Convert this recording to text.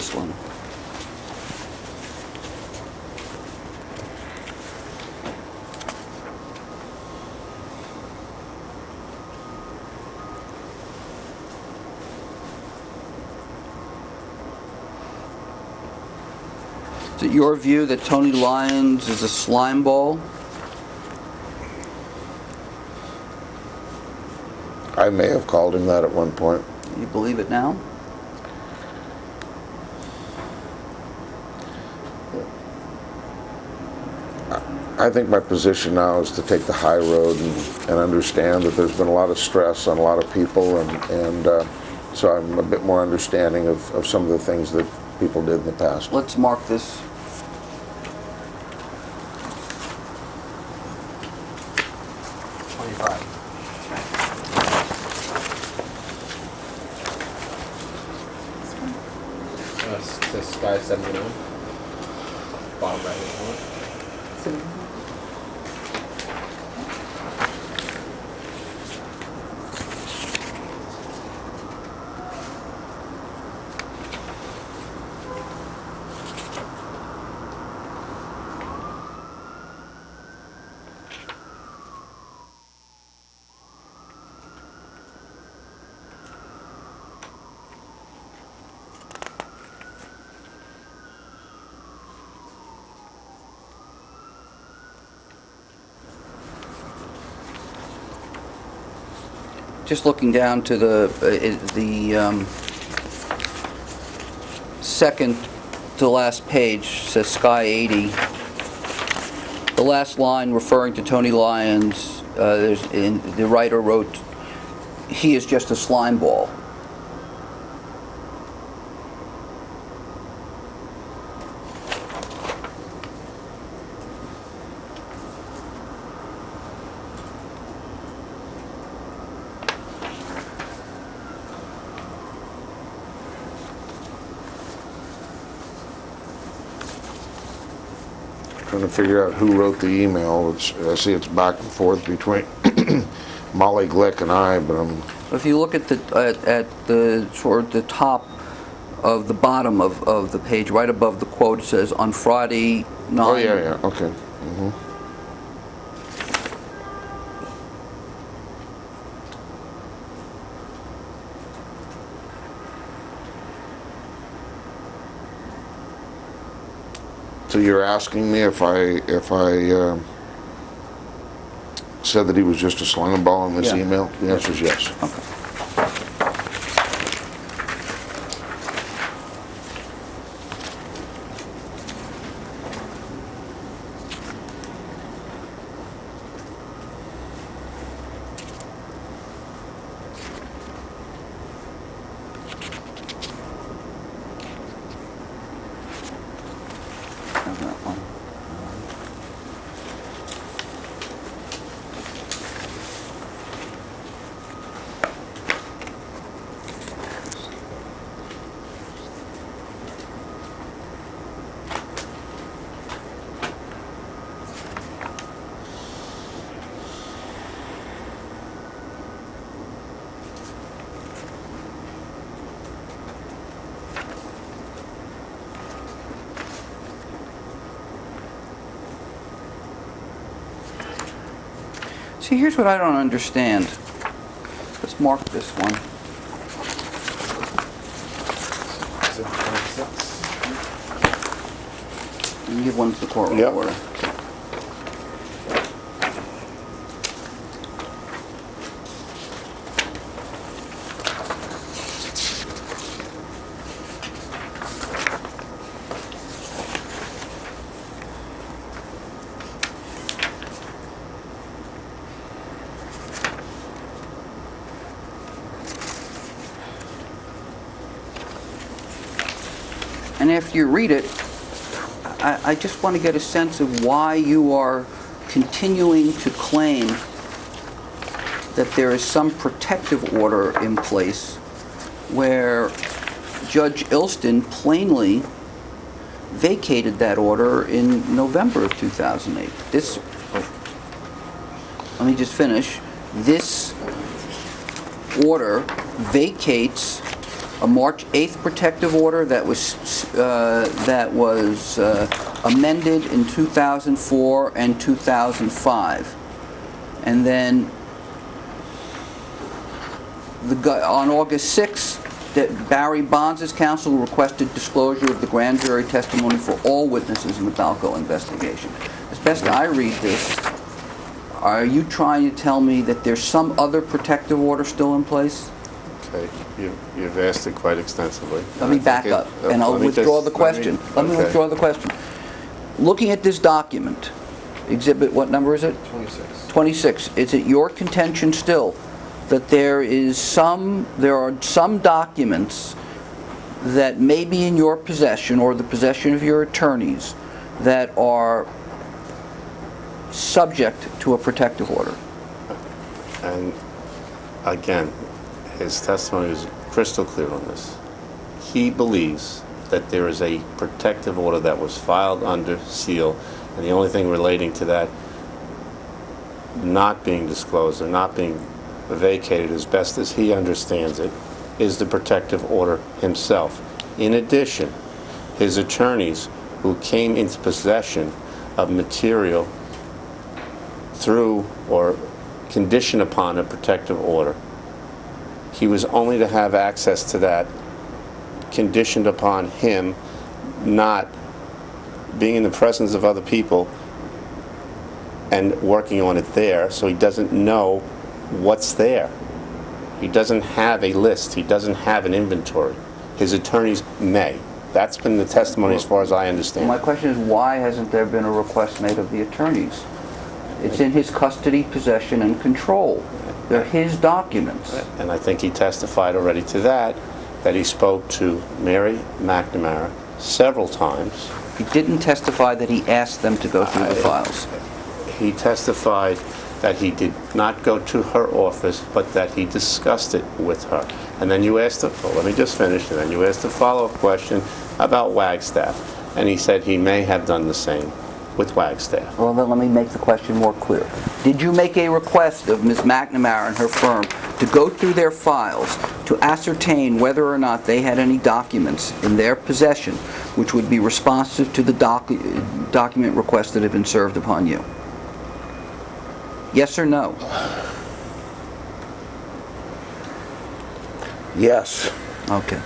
this one. Is it your view that Tony Lyons is a slime ball? I may have called him that at one point. You believe it now? I think my position now is to take the high road and understand that there's been a lot of stress on a lot of people, and so I'm a bit more understanding of some of the things that people did in the past. Let's mark this. Sky 79. Bottom right hand corner. Just looking down to the second to last page, says Sky 80. The last line referring to Tony Lyons, the writer wrote, "He is just a slime ball." Trying to figure out who wrote the email. I see it's back and forth between Molly Glick and I, but If you look at the toward the top of the bottom of the page, right above the quote, it says on Friday 9. Oh yeah, okay. Mm-hmm. So you're asking me if I said that he was just a slime ball in this email? The answer is yes. Okay. See, here's what I don't understand. Let's mark this one. And give one to the court reporter. And after you read it, I just want to get a sense of why you are continuing to claim that there is some protective order in place where Judge Ilston plainly vacated that order in November of 2008. Let me just finish. This order vacates a March 8th protective order that was amended in 2004 and 2005. And then on August 6th, that Barry Bonds' counsel requested disclosure of the grand jury testimony for all witnesses in the Balco investigation. As best I read this, are you trying to tell me that there's some other protective order still in place? Okay, you've asked it quite extensively. Let me back up, and I'll withdraw the question. Let me withdraw the question. Looking at this document, exhibit, what number is it? 26. 26. Is it your contention still that there are some documents that may be in your possession or the possession of your attorneys that are subject to a protective order? And again, his testimony is crystal clear on this. He believes that there is a protective order that was filed under seal, and the only thing relating to that not being disclosed or not being vacated, as best as he understands it, is the protective order himself. In addition, his attorneys who came into possession of material through or conditioned upon a protective order, he was only to have access to that conditioned upon him not being in the presence of other people and working on it there, so he doesn't know what's there. He doesn't have a list. He doesn't have an inventory. His attorneys may. That's been the testimony as far as I understand. My question is, why hasn't there been a request made of the attorneys? It's in his custody, possession, and control. They're his documents. And I think he testified already to that he spoke to Mary McNamara several times. He didn't testify that he asked them to go through the files. He testified that he did not go to her office, but that he discussed it with her. And then you asked, let me just finish, and then you asked a follow-up question about Wagstaff, and he said he may have done the same with Wagstaff. Well, then let me make the question more clear. Did you make a request of Ms. McNamara and her firm to go through their files to ascertain whether or not they had any documents in their possession which would be responsive to the document requests that have been served upon you? Yes or no? Yes. Okay.